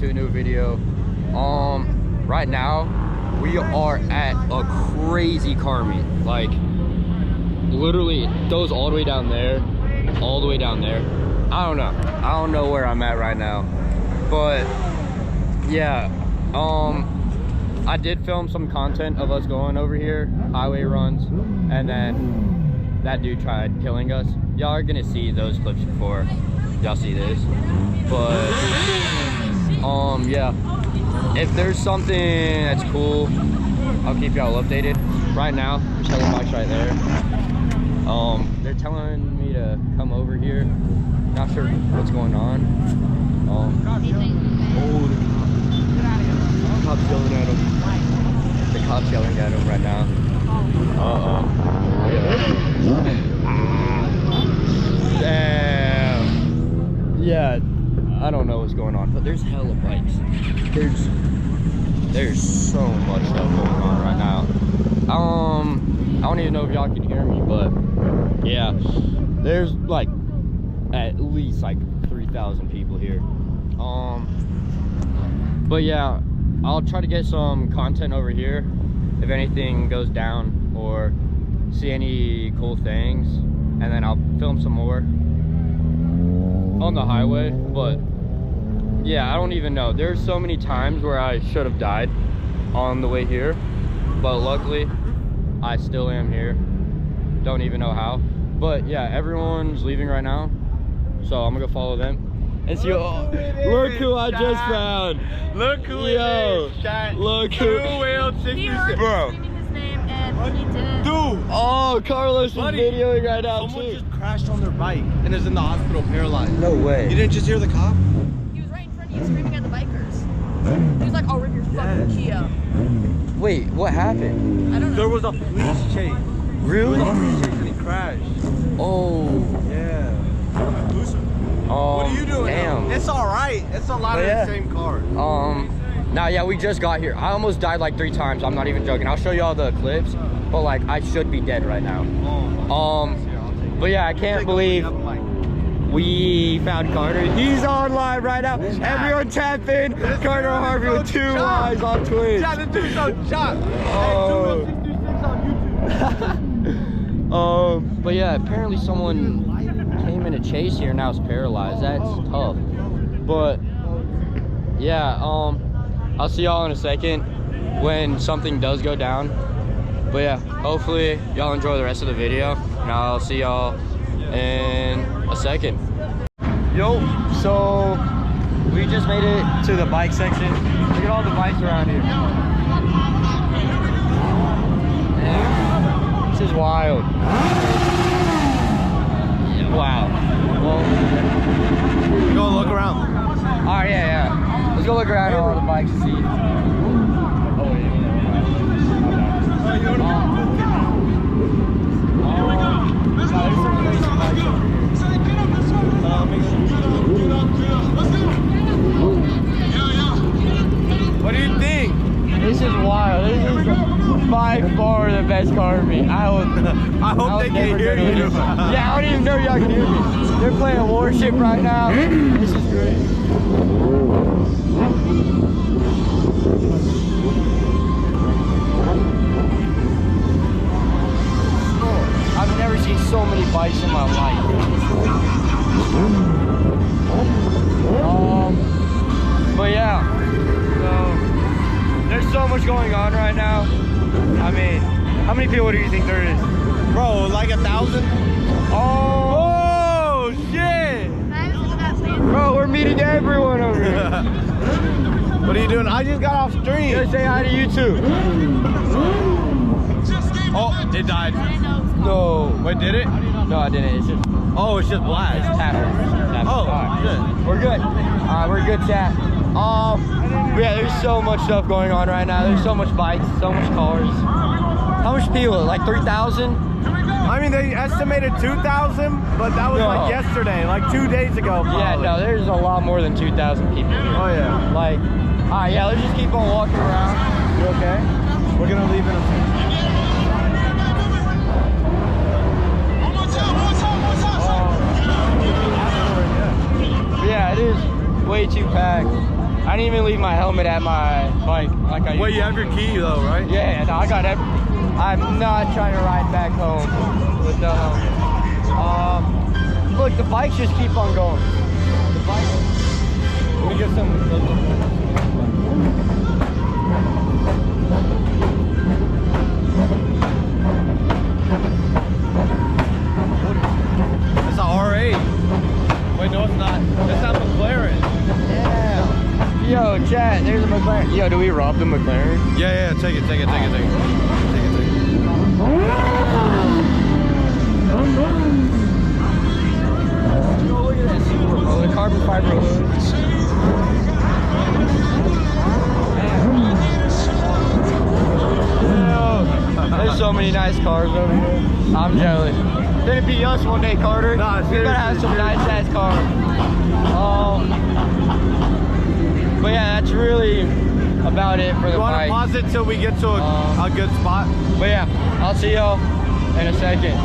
to a new video. Right now we are at a crazy car meet. Like literally it goes all the way down there, all the way down there. I don't know where I'm at right now, but yeah, I did film some content of us going over here, highway runs, and then that dude tried killing us. Y'all are gonna see those clips before y'all see this, but yeah, if there's something that's cool, I'll keep y'all updated. Right now there's hella bikes right there. They're telling me to come over here, not sure what's going on. Oh, the cops yelling at him. The cops yelling at him right now. Damn. Yeah, I don't know what's going on, but there's hella bikes. There's so much stuff going on right now. I don't even know if y'all can hear me, but yeah, there's like at least like 3,000 people here. But yeah, I'll try to get some content over here if anything goes down or see any cool things, and then I'll film some more on the highway. But yeah, I don't even know, there's so many times where I should have died on the way here, but luckily I still am here. Don't even know how. But yeah, everyone's leaving right now, so I'm gonna go follow them and see. Look who I just found. Look who it is. Look who. Bro. Dude. Oh, Carlos is videoing right now. Someone just crashed on their bike and is in the hospital paralyzed. No way. You didn't just hear the cop? He was right in front of you screaming at the bikers. He was like, I'll rip your fucking Kia. Wait, what happened? I don't know. There was a police chase. Really? There was a police chase and he crashed. Oh. Yeah. What are you doing? Damn. It's alright. It's a lot of the same cars. Now yeah, we just got here. I almost died like 3 times. I'm not even joking. I'll show you all the clips, but like I should be dead right now. But yeah, I can't believe we found Carter. He's online right now. Everyone tap in. Carter Harvey with 2 eyes on Twitch. Shot the dude on shot. But yeah, apparently someone came in a chase here, now is paralyzed. That's tough. But yeah, I'll see y'all in a second when something does go down. But yeah, hopefully y'all enjoy the rest of the video, and I'll see y'all in a second. Yo, so we just made it to the bike section. Look at all the bikes around here. Man, this is wild. Wow. Well, go look around. All right, yeah. Let's go look around at all the bikes and see. What do you think? This is wild. This is by far the best car meet. I hope they can hear you. Yeah, I don't even know y'all can hear me. They're playing Warship right now. This is great. I've never seen so many bikes in my life. But yeah, so there's so much going on right now. I mean, how many people do you think there is? Bro, like 1,000? Oh shit! Bro, we're meeting everyone over here. What are you doing? I just got off stream. Gotta say hi to you too. Oh, it died. No. Wait, did it? No, I didn't. It's just. Oh, it's just black. It's tapping. Oh, right. good. We're good. We're good, chat. Yeah, there's so much stuff going on right now. There's so much bikes, so much cars. How much people? Like 3,000? I mean, they estimated 2,000, but that was like yesterday, like 2 days ago. Probably. Yeah, no, there's a lot more than 2,000 people here. Oh yeah. Like, all right, yeah, let's just keep on walking around. You okay? We're gonna leave in a second. Yeah, it is way too packed. I I didn't even leave my helmet at my bike like I Well, used you have your key though, right? Yeah, no, I got everything. I'm not trying to ride back home with no helmet. Look, the bikes just keep on going. The bike. Let me get some. It's a R8. Wait, no, it's not. That's not McLaren. Yeah. Yo, chat, there's a McLaren. Yo, do we rob the McLaren? Yeah, take it. Yo, look at this. Oh, the carbon fiber hood. There's so many nice cars over here. I'm jealous. Then it'd be us one day, Carter. Nah, we better have some nice ass cars. But yeah, that's really about it for the You want to bike. pause it till we get to a good spot? But yeah, I'll see y'all in a second.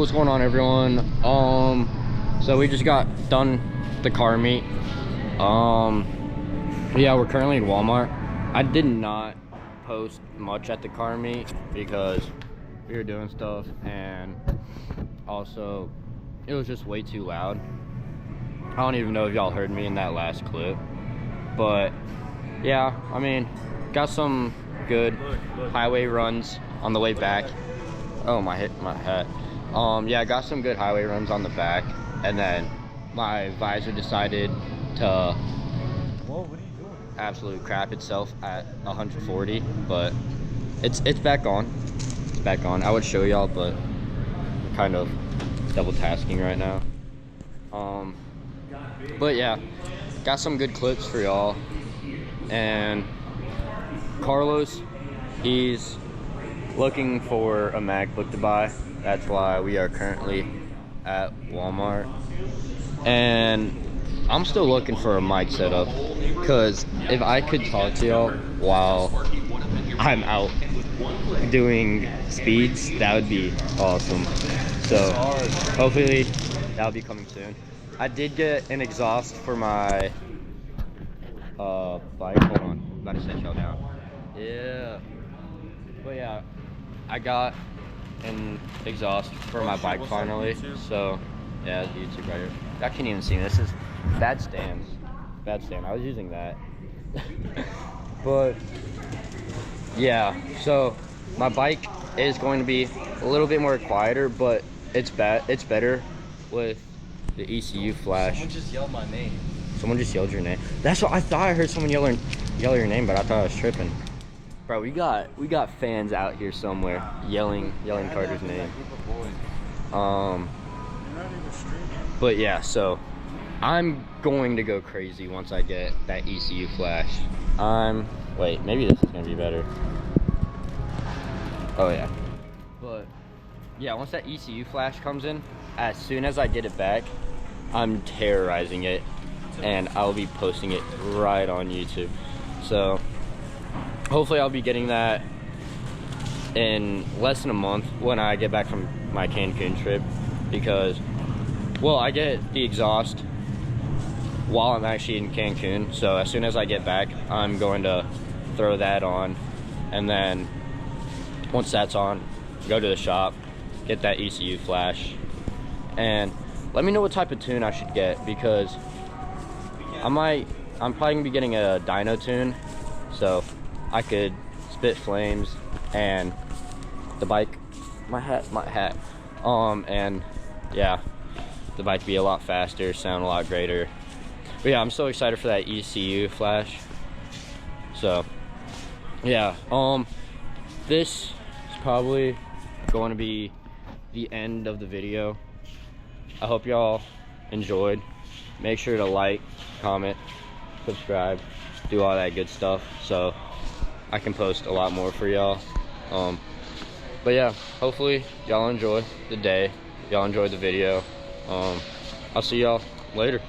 what's going on, everyone? So we just got done the car meet. Yeah, we're currently in Walmart. I did not post much at the car meet because we were doing stuff, and also it was just way too loud. I don't even know if y'all heard me in that last clip, but yeah, I mean, got some good highway runs on the way back. Oh, my hat. Yeah, I got some good highway runs on the back, and then my visor decided to absolute crap itself at 140, but it's back on. It's back on. I would show y'all, but kind of double tasking right now. But yeah, got some good clips for y'all. And Carlos, he's looking for a MacBook to buy. That's why we are currently at Walmart. And I'm still looking for a mic setup, because if I could talk to y'all while I'm out doing speeds, that would be awesome. So hopefully that'll be coming soon. I did get an exhaust for my bike. Hold on, I'm about to set y'all down. Yeah, but yeah, I got an exhaust for my bike finally. So yeah, YouTube right here. I can't even see this. Is bad stands. Bad stand. I was using that. But yeah, so my bike is going to be a little bit more quieter, but it's better with the ECU flash. Someone just yelled my name. Someone just yelled your name. That's what I thought. I heard someone yell your name, but I thought I was tripping. Bro, we got fans out here somewhere yelling Carter's name. But yeah, so I'm going to go crazy once I get that ECU flash. Wait, maybe this is gonna be better. Oh yeah. But yeah, once that ECU flash comes in, as soon as I get it back, I'm terrorizing it, and I'll be posting it right on YouTube. So hopefully I'll be getting that in less than a month when I get back from my Cancun trip, because, well, I get the exhaust while I'm actually in Cancun. So as soon as I get back, I'm going to throw that on, and then once that's on, go to the shop, get that ECU flash, and let me know what type of tune I should get, because I'm probably gonna be getting a dyno tune, so I could spit flames, and the bike, my hat, and yeah, the bike be a lot faster, sound a lot greater. But yeah, I'm so excited for that ECU flash. So yeah, this is probably going to be the end of the video. I hope y'all enjoyed. Make sure to like, comment, subscribe, do all that good stuff, so I can post a lot more for y'all. But yeah, hopefully y'all enjoy the day, y'all enjoyed the video. I'll see y'all later.